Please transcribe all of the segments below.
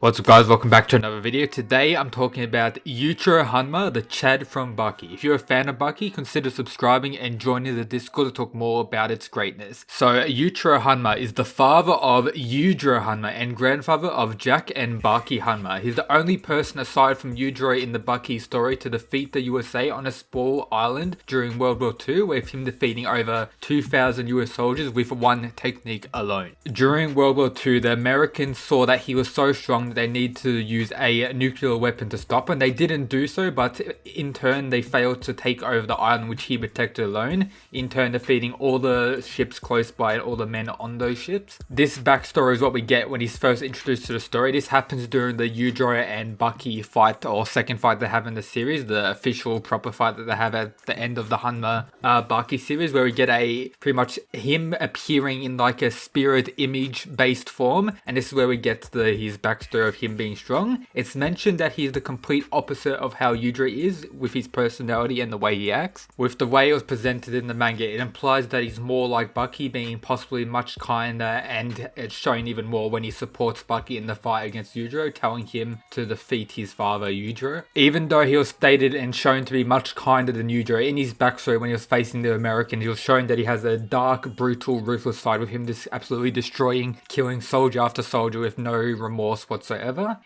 What's up guys, welcome back to another video. Today I'm talking about Yuichiro Hanma, the Chad from Baki. If you're a fan of Baki, consider subscribing and joining the Discord to talk more about its greatness. So Yuichiro Hanma is the father of Yujiro Hanma and grandfather of Jack and Baki Hanma. He's the only person aside from Yujiro in the Baki story to defeat the USA on a small island during World War II, with him defeating over 2,000 US soldiers with one technique alone. During World War II, the Americans saw that he was so strong they need to use a nuclear weapon to stop him. They didn't do so, but in turn they failed to take over the island which he protected alone, in turn defeating all the ships close by and all the men on those ships. This backstory is what we get when he's first introduced to the story. This happens during the Yujiro and Baki fight, or second fight they have in the series, the official proper fight that they have at the end of the Hanma Baki series, where we get a pretty much him appearing in like a spirit image based form, and this is where we get his backstory of him being strong. It's mentioned that he's the complete opposite of how Yujiro is with his personality and the way he acts. With the way it was presented in the manga, it implies that he's more like Baki, being possibly much kinder, and it's shown even more when he supports Baki in the fight against Yujiro, telling him to defeat his father Yujiro. Even though he was stated and shown to be much kinder than Yujiro, in his backstory when he was facing the Americans, he was shown that he has a dark, brutal, ruthless side, with him just absolutely destroying, killing soldier after soldier with no remorse whatsoever.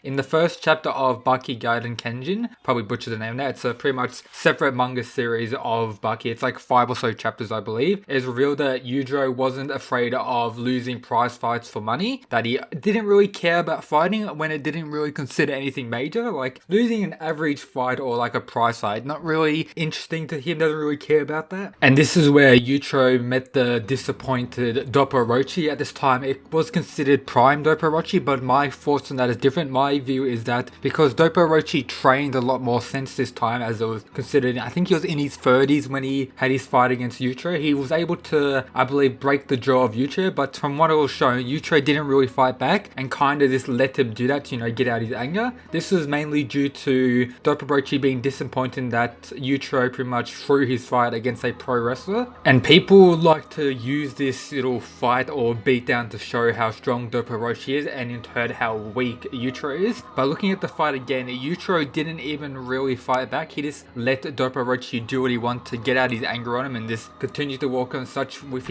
In the first chapter of Baki Gaiden Kenjin, probably butchered the name there, it's a pretty much separate manga series of Baki. It's like 5 or so chapters, I believe. It is revealed that Yujiro wasn't afraid of losing prize fights for money, that he didn't really care about fighting when it didn't really consider anything major, like losing an average fight or like a prize fight, not really interesting to him, doesn't really care about that. And this is where Yujiro met the disappointed Dopporochi. At this time it was considered prime Dopporochi, but my thoughts on that is different. My view is that because Dopporochi trained a lot more since this time, as it was considered, I think he was in his 30s when he had his fight against Yujiro, he was able to, I believe, break the jaw of Yujiro, but from what it was shown, Yujiro didn't really fight back and kind of just let him do that to, get out his anger. This was mainly due to Dopporochi being disappointed that Yujiro pretty much threw his fight against a pro wrestler, and people like to use this little fight or beatdown to show how strong Dopporochi is and in turn how weak Yujiro is. But looking at the fight again, Yujiro didn't even really fight back. He just let Dopporochi do what he wanted to get out his anger on him and just continued to walk on. Such with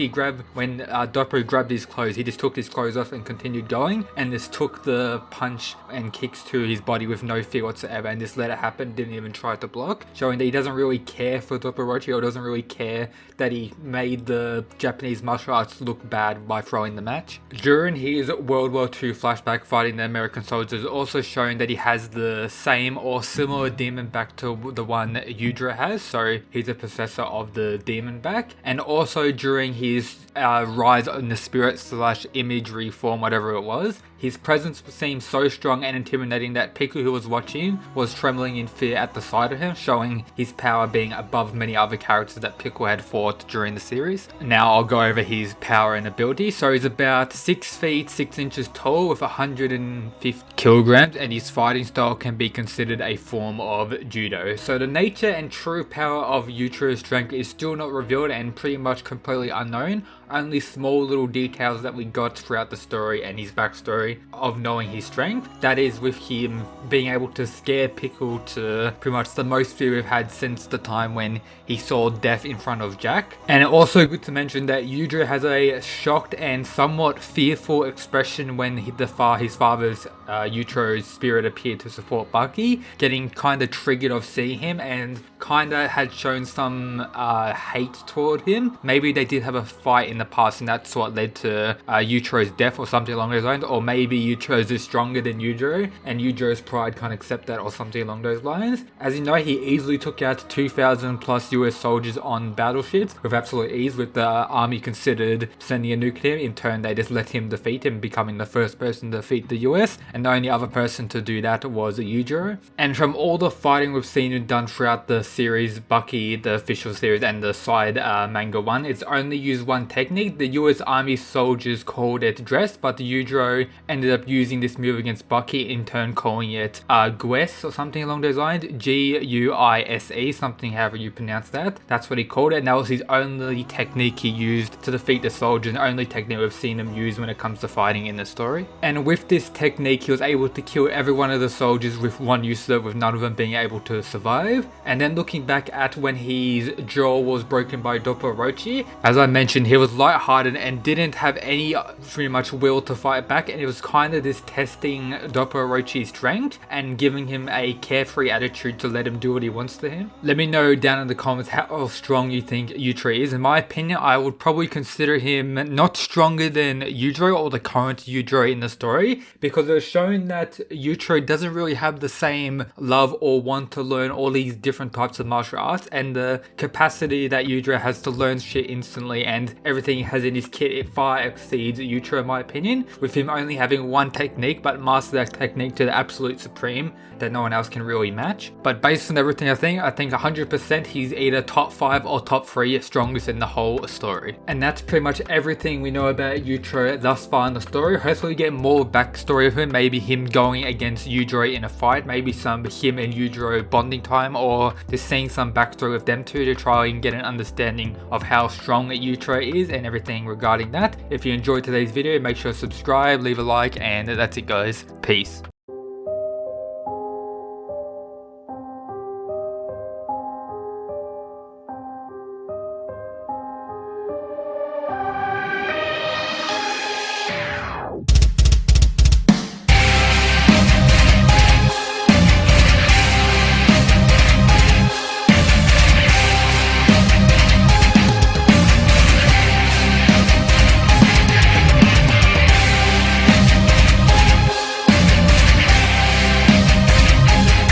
when Doppo grabbed his clothes, he just took his clothes off and continued going, and just took the punch and kicks to his body with no fear whatsoever and just let it happen, didn't even try to block, showing that he doesn't really care for Dopporochi, or doesn't really care that he made the Japanese martial arts look bad by throwing the match. During his World War II flashback fighting the American soldiers, also showing that he has the same or similar demon back to the one Yujiro has, so he's a possessor of the demon back. And also during his rise in the spirit / imagery form, whatever it was, his presence seemed so strong and intimidating that people who was watching was trembling in fear at the sight of him, showing his power being above many other characters that Pickle had fought during the series. Now I'll go over his power and ability. So he's about 6 feet 6 inches tall with 150 kilograms, and his fighting style can be considered a form of judo. So the nature and true power of Yuchiro's strength is still not revealed and pretty much completely unknown. Only small little details that we got throughout the story and his backstory of knowing his strength. That is with him being able to scare Pickle to pretty much the most fear we've had since the time when he saw death in front of Jack. And also good to mention that Yujiro has a shocked and somewhat fearful expression when his father's Yuchiro's spirit appeared to support Baki, getting kind of triggered of seeing him and kind of had shown some hate toward him. Maybe they did have a fight in the past and that's what led to Yuchiro's death or something along those lines, or maybe Yuchiro's is stronger than Yujiro and Yujiro's pride can't accept that, or something along those lines. As you know, he easily took out 2,000 plus US soldiers on battleships with absolute ease, with the army considered sending a nuke to him. In turn they just let him defeat him, becoming the first person to defeat the US, and the only other person to do that was Yujiro. And from all the fighting we've seen and done throughout the series, Baki, the official series, and the side manga one, it's only used one technique technique. The US Army soldiers called it dress, but the Yujiro ended up using this move against Baki, in turn calling it guise or something along those lines. Guise, something however you pronounce that. That's what he called it, and that was his only technique he used to defeat the soldier, and the only technique we've seen him use when it comes to fighting in the story. And with this technique, he was able to kill every one of the soldiers with one use of it, with none of them being able to survive. And then looking back at when his jaw was broken by Dopporochi, as I mentioned, he was lighthearted and didn't have any pretty much will to fight back, and it was kind of this testing Dopporochi's strength and giving him a carefree attitude to let him do what he wants to him. Let me know down in the comments how strong you think Yuichiro is. In my opinion, I would probably consider him not stronger than Yujiro or the current Yujiro in the story, because it was shown that Yuichiro doesn't really have the same love or want to learn all these different types of martial arts, and the capacity that Yujiro has to learn shit instantly and everything he has in his kit, it far exceeds Yuichiro in my opinion, with him only having one technique but master that technique to the absolute supreme that no one else can really match. But based on everything I think 100% he's either top 5 or top 3 strongest in the whole story. And that's pretty much everything we know about Yuichiro thus far in the story. Hopefully we get more backstory of him, maybe him going against Yujiro in a fight, maybe some him and Yujiro bonding time, or just seeing some backstory with them two to try and get an understanding of how strong Yuichiro is and everything regarding that. If you enjoyed today's video, make sure to subscribe, leave a like, and that's it guys. Peace.